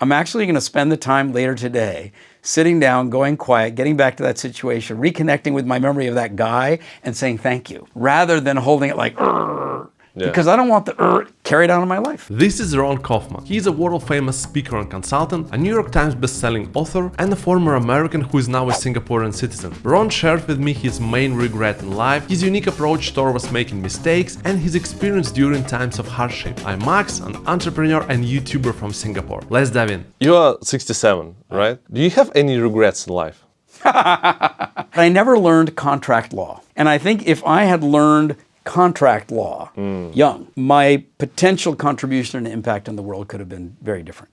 I'm actually going to spend the time later today sitting down, going quiet, getting back to that situation, reconnecting with my memory of that guy and saying thank you, rather than holding it like, because I don't want the carried on in my life. This is Ron Kaufman. He is a world-famous speaker and consultant, a New York Times bestselling author, and a former American who is now a Singaporean citizen. Ron shared with me his main regret in life, his unique approach towards making mistakes, and his experience during times of hardship. I'm Max, an entrepreneur and YouTuber from Singapore. Let's dive in. You are 67, right? Do you have any regrets in life? I never learned contract law. And I think if I had learned contract law young, my potential contribution and impact on the world could have been very different.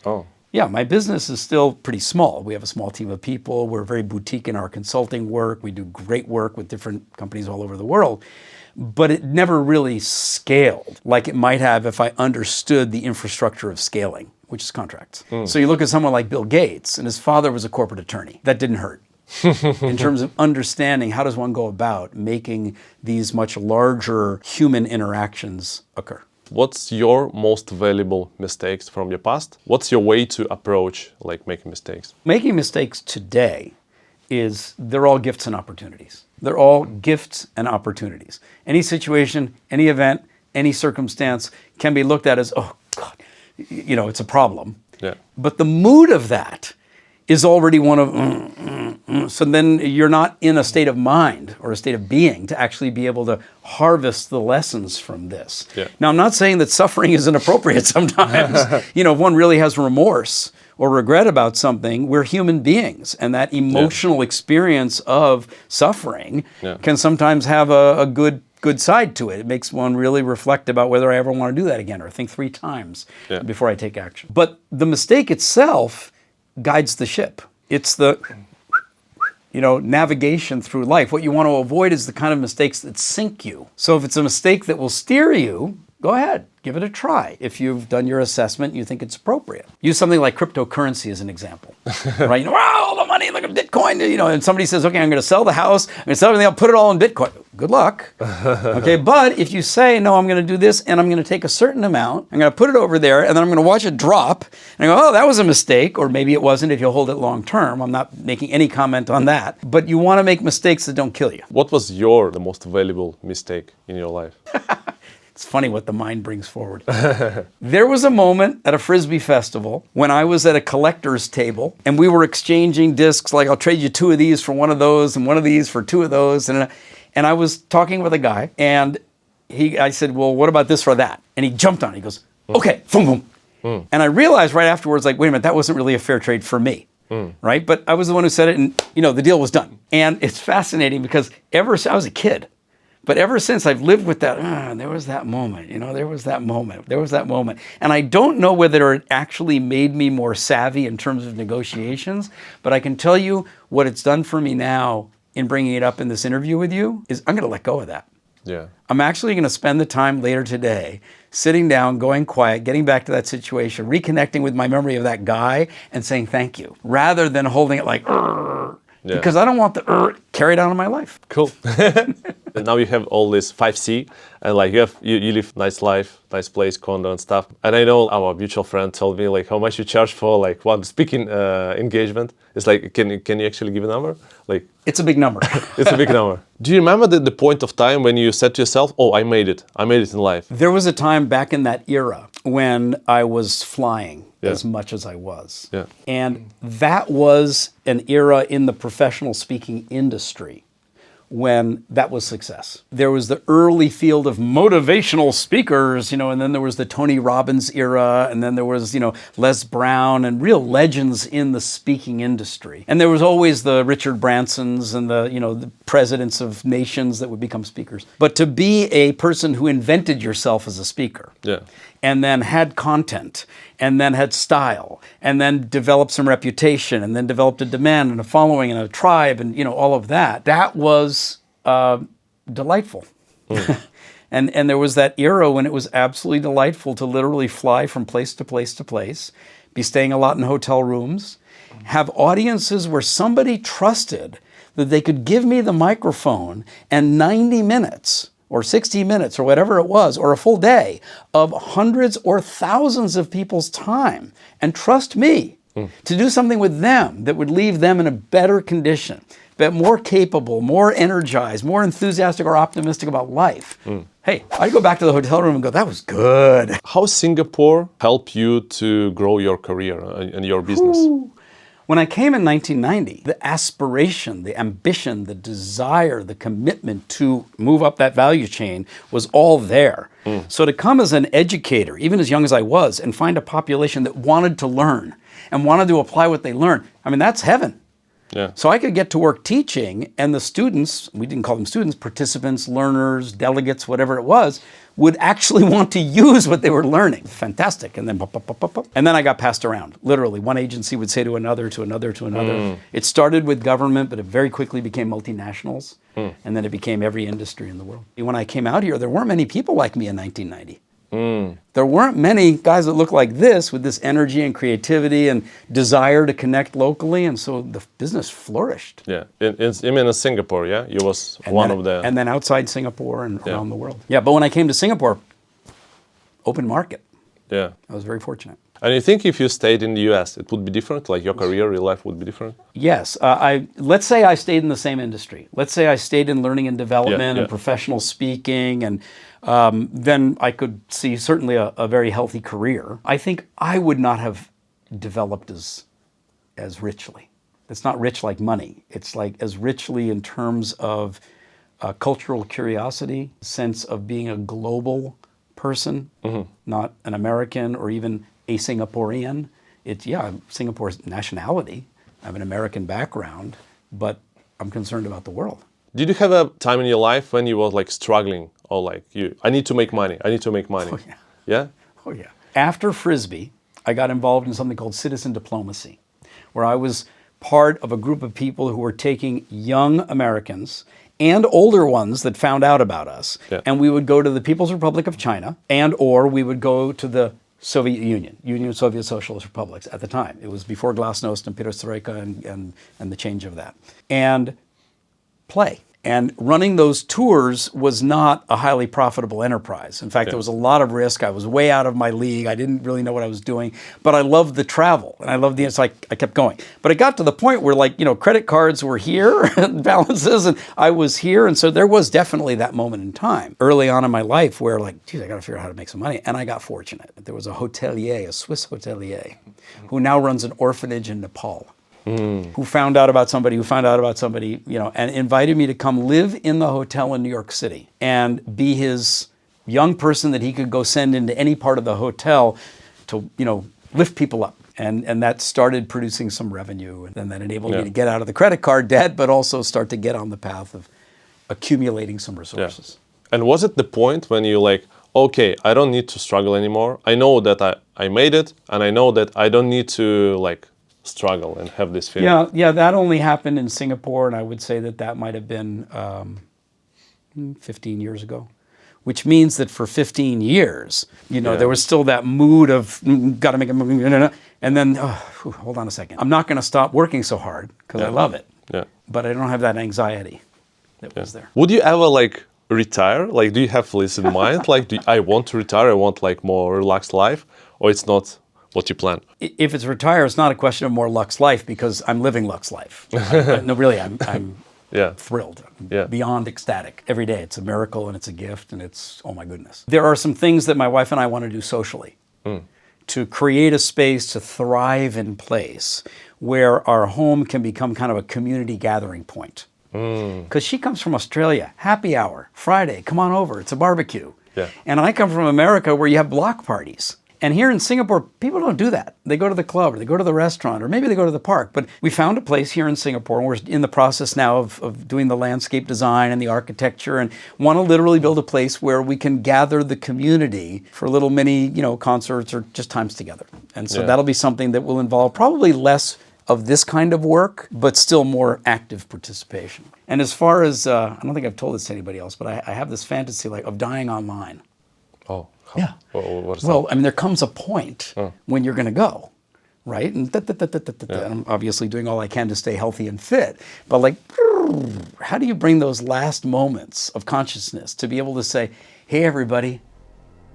Oh. Yeah, my business is still pretty small. We have a small team of people. We're very boutique in our consulting work. We do great work with different companies all over the world. But it never really scaled like it might have if I understood the infrastructure of scaling, which is contracts. So you look at someone like Bill Gates, and his father was a corporate attorney. That didn't hurt. In terms of understanding how does one go about making these much larger human interactions occur. What's your most valuable mistakes from your past? What's your way to approach making mistakes? Making mistakes today they're all gifts and opportunities. They're all gifts and opportunities. Any situation, any event, any circumstance can be looked at as, oh God, it's a problem. Yeah. But the mood of that is already one of, so then you're not in a state of mind or a state of being to actually be able to harvest the lessons from this. Yeah. Now, I'm not saying that suffering isn't appropriate sometimes. If one really has remorse or regret about something, we're human beings. And that emotional experience of suffering can sometimes have a good side to it. It makes one really reflect about whether I ever want to do that again or think 3 times before I take action. But the mistake itself guides the ship. It's the, navigation through life. What you want to avoid is the kind of mistakes that sink you. So if it's a mistake that will steer you, go ahead, give it a try. If you've done your assessment and you think it's appropriate. Use something like cryptocurrency as an example, right? Wow, all the money, look at Bitcoin, and somebody says, okay, I'm going to sell the house, I'm going to sell everything, I'll put it all in Bitcoin. Good luck. Okay, but if you say, no, I'm going to do this and I'm going to take a certain amount, I'm going to put it over there and then I'm going to watch it drop and I go, oh, that was a mistake, or maybe it wasn't if you'll hold it long term. I'm not making any comment on that, but you want to make mistakes that don't kill you. What was the most valuable mistake in your life? It's funny what the mind brings forward. There was a moment at a Frisbee festival when I was at a collector's table and we were exchanging discs, like I'll trade you 2 of these for 1 of those and 1 of these for 2 of those. And I was talking with a guy and I said, well, what about this or that? And he jumped on it. He goes, okay, boom, boom. And I realized right afterwards, wait a minute, that wasn't really a fair trade for me. Right? But I was the one who said it and, the deal was done. And it's fascinating because I was a kid. But ever since I've lived with that, there was that moment, there was that moment. And I don't know whether it actually made me more savvy in terms of negotiations, but I can tell you what it's done for me now in bringing it up in this interview with you is I'm going to let go of that. Yeah. I'm actually going to spend the time later today sitting down, going quiet, getting back to that situation, reconnecting with my memory of that guy and saying thank you, rather than holding it like, because I don't want the carried on in my life. Cool. And now you have all this 5C, and you live nice life, nice place, condo and stuff. And I know our mutual friend told me how much you charge for one speaking engagement. It's can you actually give a number? It's a big number. It's a big number. Do you remember the point of time when you said to yourself, oh, I made it in life? There was a time back in that era when I was flying as much as I was. Yeah. And that was an era in the professional speaking industry when that was success. There was the early field of motivational speakers, and then there was the Tony Robbins era, and then there was, Les Brown and real legends in the speaking industry. And there was always the Richard Bransons and the presidents of nations that would become speakers. But to be a person who invented yourself as a speaker, and then had content, and then had style, and then developed some reputation, and then developed a demand and a following and a tribe and, all of that. That was delightful. And there was that era when it was absolutely delightful to literally fly from place to place to place, be staying a lot in hotel rooms, have audiences where somebody trusted that they could give me the microphone and 90 minutes or 60 minutes or whatever it was, or a full day of hundreds or thousands of people's time. And trust me, to do something with them that would leave them in a better condition, but more capable, more energized, more enthusiastic or optimistic about life. Hey, I'd go back to the hotel room and go, that was good. How Singapore helped you to grow your career and your business? When I came in 1990, the aspiration, the ambition, the desire, the commitment to move up that value chain was all there. So to come as an educator, even as young as I was, and find a population that wanted to learn and wanted to apply what they learned, I mean, that's heaven. Yeah. So I could get to work teaching, and the students, we didn't call them students, participants, learners, delegates, whatever it was, would actually want to use what they were learning. Fantastic. And then pop, pop, pop, pop, pop. And then I got passed around. Literally, one agency would say to another, to another, to another. It started with government, but it very quickly became multinationals. And then it became every industry in the world. When I came out here, there weren't many people like me in 1990. There weren't many guys that looked like this with this energy and creativity and desire to connect locally, and so the business flourished. Yeah, in Singapore, yeah? You was one of the... And then outside Singapore and around the world. Yeah, but when I came to Singapore, open market. Yeah. I was very fortunate. And you think if you stayed in the US, it would be different? Like your career, your life would be different? Yes. Let's say I stayed in the same industry. Let's say I stayed in learning and development and professional speaking, and then I could see certainly a very healthy career. I think I would not have developed as richly. It's not rich like money. It's like as richly in terms of cultural curiosity, sense of being a global person, not an American or even a Singaporean. I'm Singapore's nationality. I have an American background, but I'm concerned about the world. Did you have a time in your life when you were like struggling or like I need to make money, I need to make money? Oh, yeah. Yeah? Oh, yeah. After Frisbee, I got involved in something called citizen diplomacy, where I was part of a group of people who were taking young Americans and older ones that found out about us, and we would go to the People's Republic of China, or we would go to the Soviet Union of Soviet Socialist Republics at the time. It was before Glasnost and Perestroika and the change of that. And play. And running those tours was not a highly profitable enterprise. In fact, there was a lot of risk. I was way out of my league. I didn't really know what I was doing, but I loved the travel and I loved so I kept going. But it got to the point where credit cards were here, balances, and I was here. And so there was definitely that moment in time early on in my life where I got to figure out how to make some money. And I got fortunate. There was a hotelier, a Swiss hotelier, who now runs an orphanage in Nepal. Who found out about somebody, and invited me to come live in the hotel in New York City and be his young person that he could go send into any part of the hotel to, lift people up. And that started producing some revenue. And then that enabled me to get out of the credit card debt, but also start to get on the path of accumulating some resources. Yeah. And was it the point when you okay, I don't need to struggle anymore. I know that I made it, and I know that I don't need to struggle and have this feeling. Yeah, that only happened in Singapore, and I would say that might have been 15 years ago, which means that for 15 years, there was still that mood of got to make a move, and then hold on a second, I'm not going to stop working so hard because I love it. Yeah, but I don't have that anxiety that was there. Would you ever retire? Do you have this in mind? I want to retire. I want more relaxed life, or it's not what you plan? If it's retire, it's not a question of more Lux life because I'm living Lux life. No, really, I'm thrilled, beyond ecstatic. Every day, it's a miracle and it's a gift and it's, oh my goodness. There are some things that my wife and I want to do socially to create a space to thrive in place where our home can become kind of a community gathering point. Because she comes from Australia, happy hour, Friday, come on over, it's a barbecue. Yeah. And I come from America where you have block parties. And here in Singapore, people don't do that. They go to the club or they go to the restaurant or maybe they go to the park. But we found a place here in Singapore and we're in the process now of doing the landscape design and the architecture and want to literally build a place where we can gather the community for little mini, concerts or just times together. And so that'll be something that will involve probably less of this kind of work, but still more active participation. And as far as, I don't think I've told this to anybody else, but I have this fantasy of dying online. Oh. Yeah. What is that? I mean, there comes a point when you're going to go, right? And I'm obviously doing all I can to stay healthy and fit. But how do you bring those last moments of consciousness to be able to say, hey, everybody,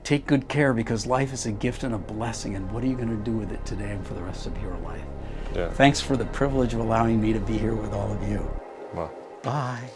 take good care because life is a gift and a blessing, and what are you going to do with it today and for the rest of your life? Yeah. Thanks for the privilege of allowing me to be here with all of you. Wow. Bye.